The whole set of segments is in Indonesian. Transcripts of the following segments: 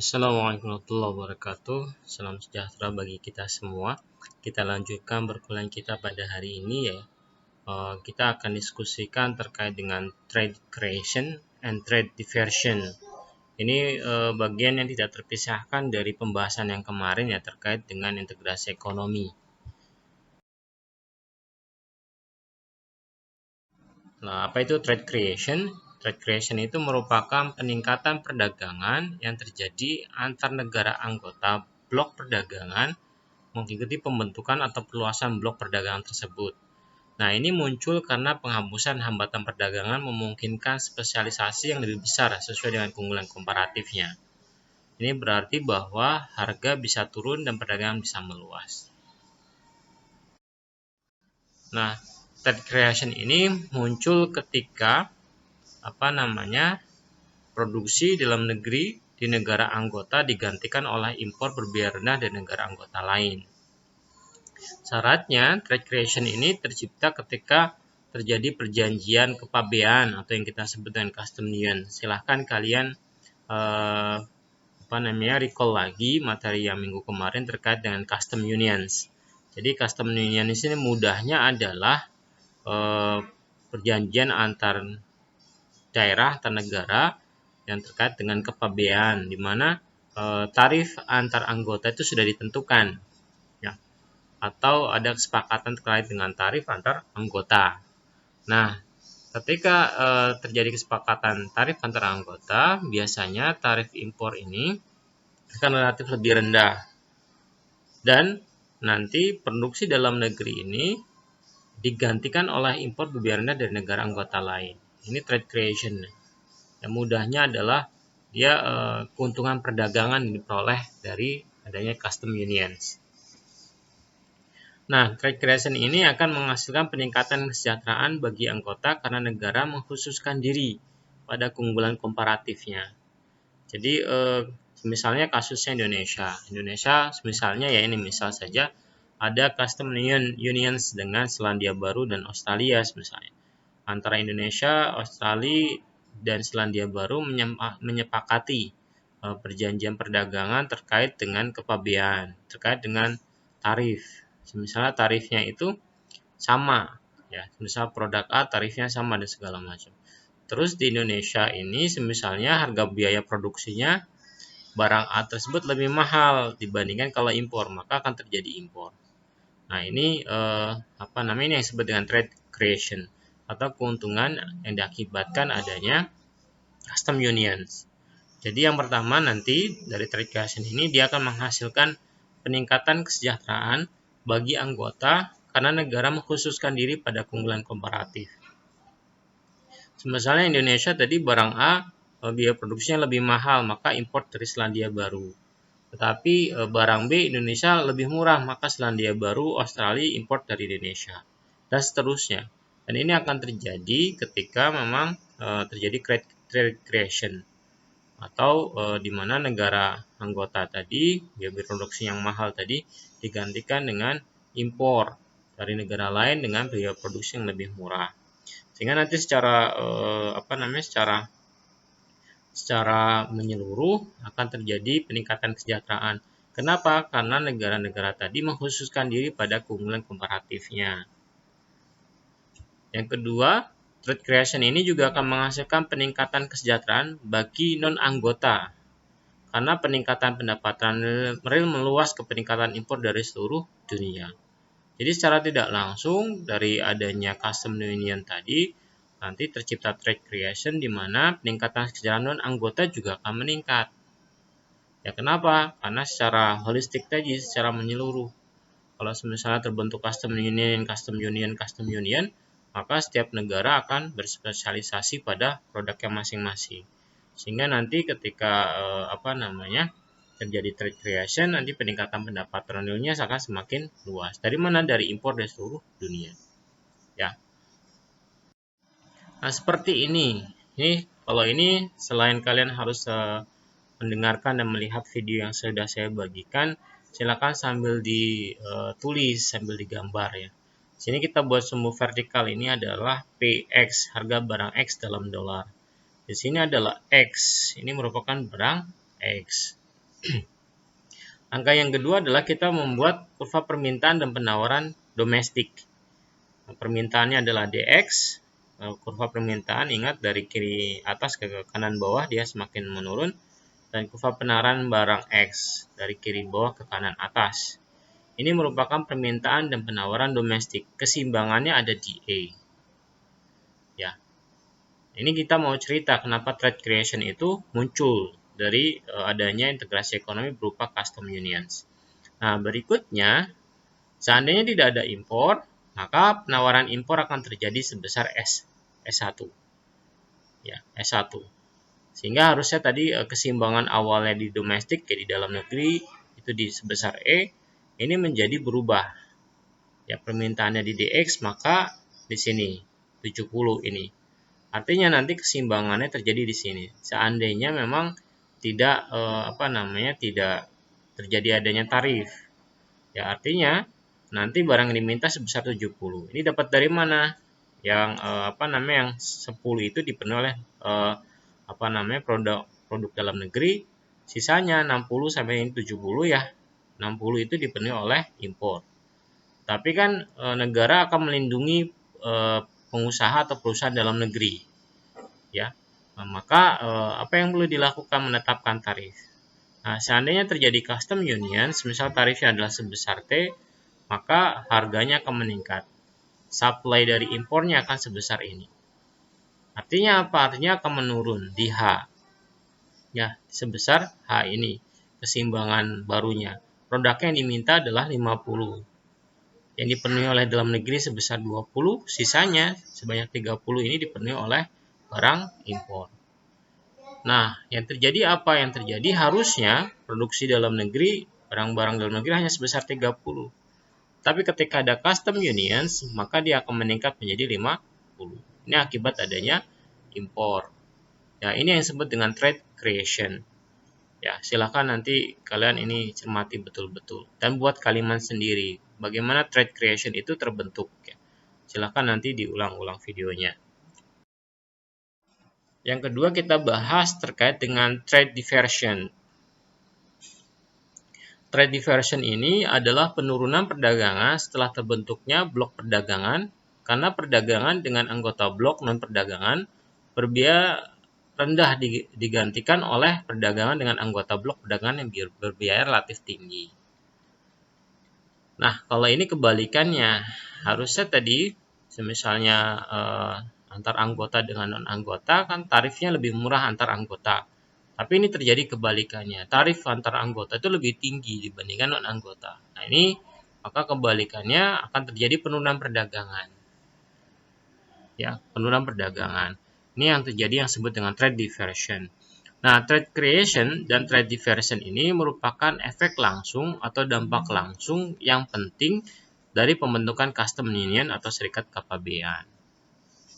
Assalamualaikum warahmatullahi wabarakatuh. Salam sejahtera bagi kita semua. Kita lanjutkan perkuliahan kita pada hari ini ya. Kita akan diskusikan terkait dengan trade creation and trade diversion. Ini bagian yang tidak terpisahkan dari pembahasan yang kemarin ya terkait dengan integrasi ekonomi. Nah, apa itu trade creation? Trade creation itu merupakan peningkatan perdagangan yang terjadi antar negara anggota blok perdagangan mengikuti pembentukan atau perluasan blok perdagangan tersebut. Nah, ini muncul karena penghapusan hambatan perdagangan memungkinkan spesialisasi yang lebih besar sesuai dengan keunggulan komparatifnya. Ini berarti bahwa harga bisa turun dan perdagangan bisa meluas. Nah, trade creation ini muncul ketika produksi dalam negeri di negara anggota digantikan oleh impor berbiaya rendah dari negara anggota lain. Syaratnya, trade creation ini tercipta ketika terjadi perjanjian kepabean atau yang kita sebut dengan custom union. Silahkan kalian recall lagi materi yang minggu kemarin terkait dengan custom unions. Jadi custom unions ini mudahnya adalah perjanjian antar daerah atau negara yang terkait dengan kepabean, di mana tarif antar anggota itu sudah ditentukan, ya, atau ada kesepakatan terkait dengan tarif antar anggota. Nah, ketika terjadi kesepakatan tarif antar anggota, biasanya tarif impor ini akan relatif lebih rendah, dan nanti produksi dalam negeri ini digantikan oleh impor berbiaya rendah dari negara anggota lain. Ini trade creation. Yang mudahnya adalah dia keuntungan perdagangan yang diperoleh dari adanya custom unions. Nah, trade creation ini akan menghasilkan peningkatan kesejahteraan bagi anggota karena negara mengkhususkan diri pada keunggulan komparatifnya. Jadi, misalnya kasusnya Indonesia, misalnya ya ini misal saja ada custom unions dengan Selandia Baru dan Australia misalnya. Antara Indonesia, Australia, dan Selandia Baru menyepakati perjanjian perdagangan terkait dengan kepabean, terkait dengan tarif. Misalnya tarifnya itu sama, ya, misal produk A tarifnya sama dan segala macam. Terus di Indonesia ini, misalnya harga biaya produksinya barang A tersebut lebih mahal dibandingkan kalau impor, maka akan terjadi impor. Nah, ini yang disebut dengan trade creation atau keuntungan yang diakibatkan adanya custom unions. Jadi yang pertama nanti dari trade creation ini dia akan menghasilkan peningkatan kesejahteraan bagi anggota karena negara mengkhususkan diri pada keunggulan komparatif. Misalnya Indonesia tadi barang A biaya produksinya lebih mahal, maka impor dari Selandia Baru. Tetapi barang B Indonesia lebih murah, maka Selandia Baru, Australia import dari Indonesia, dan seterusnya. Dan ini akan terjadi ketika memang terjadi trade creation atau di mana negara anggota tadi biaya produksi yang mahal tadi digantikan dengan impor dari negara lain dengan biaya produksi yang lebih murah. Sehingga nanti secara menyeluruh akan terjadi peningkatan kesejahteraan. Kenapa? Karena negara-negara tadi mengkhususkan diri pada keunggulan komparatifnya. Yang kedua, trade creation ini juga akan menghasilkan peningkatan kesejahteraan bagi non-anggota. Karena peningkatan pendapatan real meluas ke peningkatan impor dari seluruh dunia. Jadi secara tidak langsung dari adanya custom union tadi, nanti tercipta trade creation di mana peningkatan kesejahteraan non-anggota juga akan meningkat. Ya kenapa? Karena secara holistik tadi, secara menyeluruh. Kalau misalnya terbentuk custom union, maka setiap negara akan berspesialisasi pada produknya masing-masing. Sehingga nanti ketika terjadi trade creation, nanti peningkatan pendapatan realnya akan semakin luas. Dari mana? Dari impor dari seluruh dunia. Ya. Nah, seperti ini. Kalau ini selain kalian harus mendengarkan dan melihat video yang sudah saya bagikan, silakan sambil ditulis, sambil digambar ya. Sini kita buat sumbu vertikal ini adalah PX, harga barang X dalam dolar. Di sini adalah X, ini merupakan barang X. Langkah yang kedua adalah kita membuat kurva permintaan dan penawaran domestik. Permintaannya adalah DX. Kurva permintaan, ingat dari kiri atas ke kanan bawah dia semakin menurun. Dan kurva penawaran barang X dari kiri bawah ke kanan atas. Ini merupakan permintaan dan penawaran domestik. Keseimbangannya ada di A. Ya. Ini kita mau cerita kenapa trade creation itu muncul dari adanya integrasi ekonomi berupa custom unions. Nah, berikutnya, seandainya tidak ada impor, maka penawaran impor akan terjadi sebesar S1. Ya, S1. Sehingga harusnya tadi keseimbangan awalnya di domestik, di dalam negeri, itu di sebesar E, ini menjadi berubah. Ya, permintaannya di DX, maka di sini 70 ini. Artinya nanti keseimbangannya terjadi di sini. Seandainya memang tidak tidak terjadi adanya tarif. Ya, artinya nanti barang yang diminta sebesar 70. Ini dapat dari mana? Yang yang 10 itu dipenuhi oleh produk dalam negeri, sisanya 60 sampai 70 ya. 60 itu dipenuhi oleh impor. Tapi kan negara akan melindungi pengusaha atau perusahaan dalam negeri. Ya. Nah, maka apa yang perlu dilakukan? Menetapkan tarif. Nah, seandainya terjadi custom union, misal tarifnya adalah sebesar T, maka harganya akan meningkat. Supply dari impornya akan sebesar ini. Artinya apa? Artinya akan menurun di H. Ya, sebesar H ini. Keseimbangan barunya. Produknya yang diminta adalah 50. Yang dipenuhi oleh dalam negeri sebesar 20, sisanya sebanyak 30 ini dipenuhi oleh barang impor. Nah, yang terjadi apa? Yang terjadi harusnya produksi dalam negeri, barang-barang dalam negeri hanya sebesar 30. Tapi ketika ada custom unions, maka dia akan meningkat menjadi 50. Ini akibat adanya impor. Ya, ini yang disebut dengan trade creation. Ya, silakan nanti kalian ini cermati betul-betul dan buat kalimat sendiri bagaimana trade creation itu terbentuk. Ya. Silakan nanti diulang-ulang videonya. Yang kedua kita bahas terkait dengan trade diversion. Trade diversion ini adalah penurunan perdagangan setelah terbentuknya blok perdagangan karena perdagangan dengan anggota blok non-perdagangan berbiaya rendah digantikan oleh perdagangan dengan anggota blok perdagangan yang berbiaya relatif tinggi. Nah, kalau ini kebalikannya, harusnya tadi misalnya antar anggota dengan non-anggota kan tarifnya lebih murah antar anggota. Tapi ini terjadi kebalikannya. Tarif antar anggota itu lebih tinggi dibandingkan non-anggota. Nah, ini maka kebalikannya akan terjadi penurunan perdagangan. Ya, penurunan perdagangan. Ini yang terjadi yang disebut dengan trade diversion. Nah, trade creation dan trade diversion ini merupakan efek langsung atau dampak langsung yang penting dari pembentukan custom union atau serikat kepabean.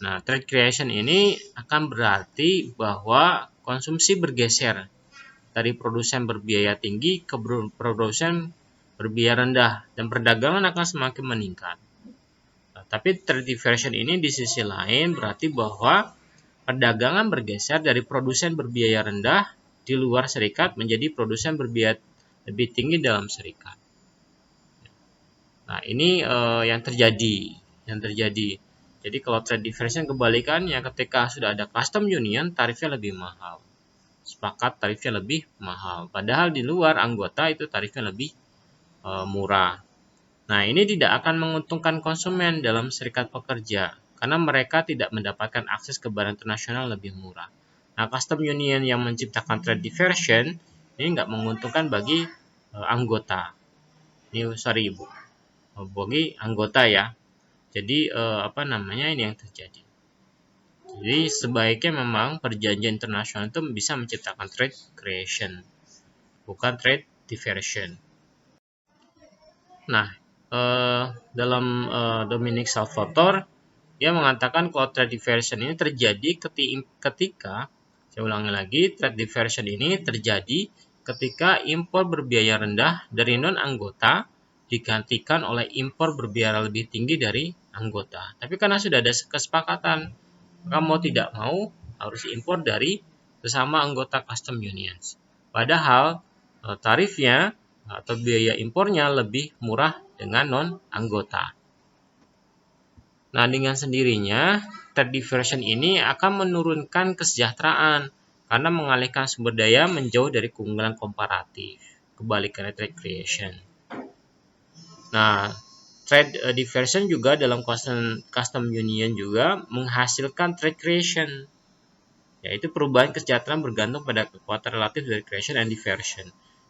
Nah, trade creation ini akan berarti bahwa konsumsi bergeser dari produsen berbiaya tinggi ke produsen berbiaya rendah dan perdagangan akan semakin meningkat. Nah, tapi trade diversion ini di sisi lain berarti bahwa perdagangan bergeser dari produsen berbiaya rendah di luar serikat menjadi produsen berbiaya lebih tinggi dalam serikat. Nah, ini yang terjadi. Jadi kalau trade diversion kebalikannya, ketika sudah ada custom union, tarifnya lebih mahal. Sepakat tarifnya lebih mahal. Padahal di luar anggota itu tarifnya lebih murah. Nah, ini tidak akan menguntungkan konsumen dalam serikat pekerja karena mereka tidak mendapatkan akses ke barang internasional lebih murah. Nah, custom union yang menciptakan trade diversion ini nggak menguntungkan bagi anggota. Ini bagi anggota ya. Jadi ini yang terjadi. Jadi sebaiknya memang perjanjian internasional itu bisa menciptakan trade creation, bukan trade diversion. Nah, dalam Dominic Salvatore, dia mengatakan kalau trade diversion ini terjadi ketika, saya ulangi lagi, trade diversion ini terjadi ketika impor berbiaya rendah dari non-anggota digantikan oleh impor berbiaya lebih tinggi dari anggota. Tapi karena sudah ada kesepakatan, maka mau tidak mau harus impor dari sesama anggota custom unions. Padahal tarifnya atau biaya impornya lebih murah dengan non-anggota. Nah, dengan sendirinya, trade diversion ini akan menurunkan kesejahteraan karena mengalihkan sumber daya menjauh dari keunggulan komparatif, kebalikannya trade creation. Nah, trade diversion juga dalam custom union juga menghasilkan trade creation, yaitu perubahan kesejahteraan bergantung pada kekuatan relatif dari creation and diversion.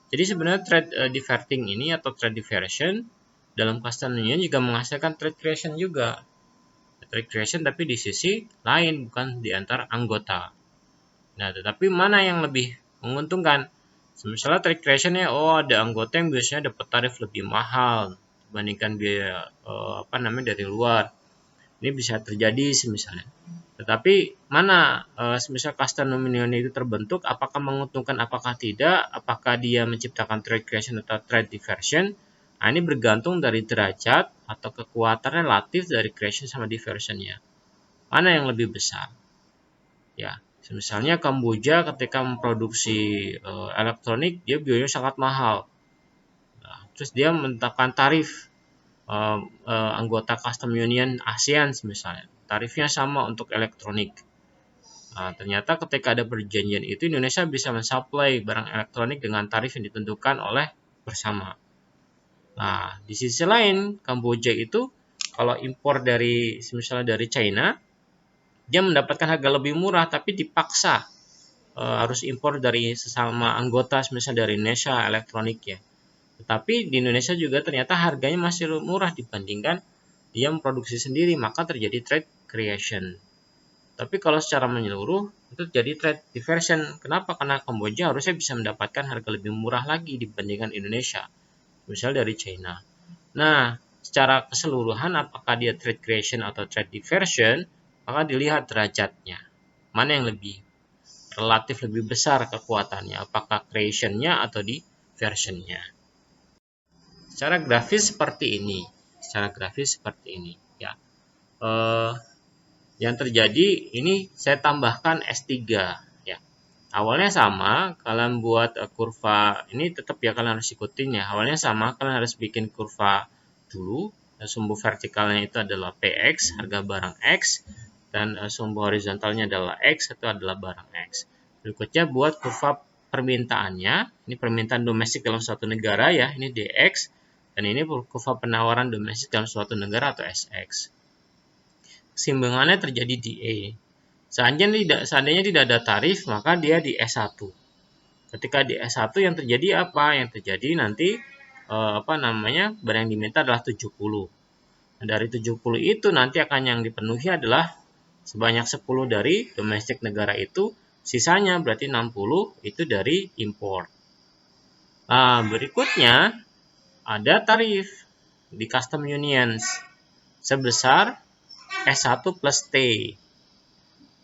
Jadi sebenarnya trade diverting ini atau trade diversion dalam custom union juga menghasilkan trade creation juga. Trade creation tapi di sisi lain, bukan di antara anggota. Nah, tetapi mana yang lebih menguntungkan? Misalnya trade creation-nya, ada anggota yang biasanya dapat tarif lebih mahal dibandingkan biaya dari luar. Ini bisa terjadi misalnya. Tetapi mana semisal custom union itu terbentuk, apakah menguntungkan, apakah tidak, apakah dia menciptakan trade creation atau trade diversion? Nah, ini bergantung dari derajat atau kekuatan relatif dari creation sama diversionnya. Mana yang lebih besar? Ya, misalnya Kamboja ketika memproduksi elektronik, dia biayanya sangat mahal. Nah, terus dia menetapkan tarif anggota custom union ASEAN misalnya. Tarifnya sama untuk elektronik. Nah, ternyata ketika ada perjanjian itu, Indonesia bisa mensuplai barang elektronik dengan tarif yang ditentukan oleh bersama. Nah, di sisi lain, Kamboja itu kalau impor misalnya dari China, dia mendapatkan harga lebih murah, tapi dipaksa harus impor dari sesama anggota, misalnya dari Indonesia elektronik ya. Tetapi di Indonesia juga ternyata harganya masih murah dibandingkan dia memproduksi sendiri, maka terjadi trade creation. Tapi kalau secara menyeluruh itu terjadi trade diversion. Kenapa? Karena Kamboja harusnya bisa mendapatkan harga lebih murah lagi dibandingkan Indonesia, misal dari China. Nah, secara keseluruhan apakah dia trade creation atau trade diversion, maka dilihat derajatnya. Mana yang relatif lebih besar kekuatannya, apakah creation-nya atau diversion-nya. Secara grafis seperti ini. Ya. Yang terjadi ini saya tambahkan S3 ya. Awalnya sama, kalian buat kurva ini tetap ya kalian harus ikutin ya. Awalnya sama, kalian harus bikin kurva dulu. Sumbu vertikalnya itu adalah PX, harga barang X, dan sumbu horizontalnya adalah X, itu adalah barang X. Berikutnya buat kurva permintaannya. Ini permintaan domestik dalam suatu negara ya, ini DX, dan ini kurva penawaran domestik dalam suatu negara atau SX. Keseimbangannya terjadi di E. Seandainya tidak ada tarif, maka dia di S1. Ketika di S1 yang terjadi apa? Yang terjadi nanti barang yang diminta adalah 70. Nah, dari 70 itu nanti akan yang dipenuhi adalah sebanyak 10 dari domestik negara itu, sisanya berarti 60 itu dari impor. Nah, berikutnya ada tarif di custom unions sebesar S1 plus T.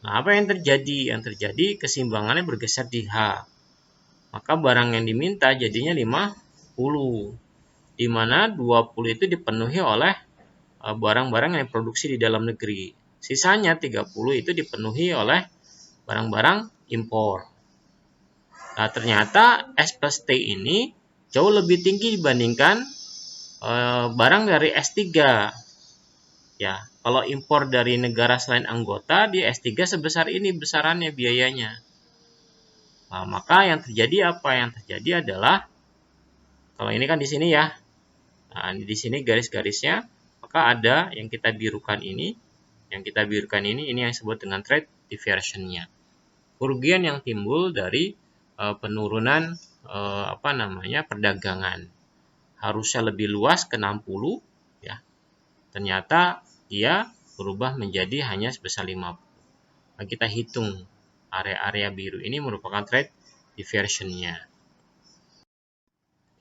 Nah, apa yang terjadi? Yang terjadi keseimbangannya bergeser di H. Maka barang yang diminta jadinya 50. Di mana 20 itu dipenuhi oleh barang-barang yang diproduksi di dalam negeri. Sisanya 30 itu dipenuhi oleh barang-barang impor. Nah, ternyata S plus T ini jauh lebih tinggi dibandingkan barang dari S3. Ya, kalau impor dari negara selain anggota, di S3 sebesar ini besarannya biayanya. Nah, maka yang terjadi apa? Yang terjadi adalah, kalau ini kan di sini ya, nah, di sini garis-garisnya, maka ada yang kita birukan ini, ini yang disebut dengan trade diversion-nya. Kerugian yang timbul dari penurunan perdagangan. Harusnya lebih luas ke 60, ya. Ternyata dia berubah menjadi hanya sebesar 50. Nah, kita hitung area-area biru ini merupakan trade diversion-nya.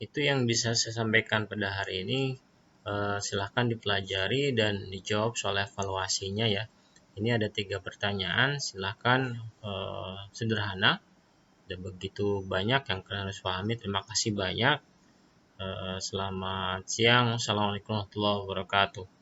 Itu yang bisa saya sampaikan pada hari ini. Silahkan dipelajari dan dijawab soal evaluasinya ya. Ini ada 3 pertanyaan, silahkan sederhana. Ada begitu banyak yang kalian harus pahami. Terima kasih banyak. Selamat siang. Assalamualaikum warahmatullahi wabarakatuh.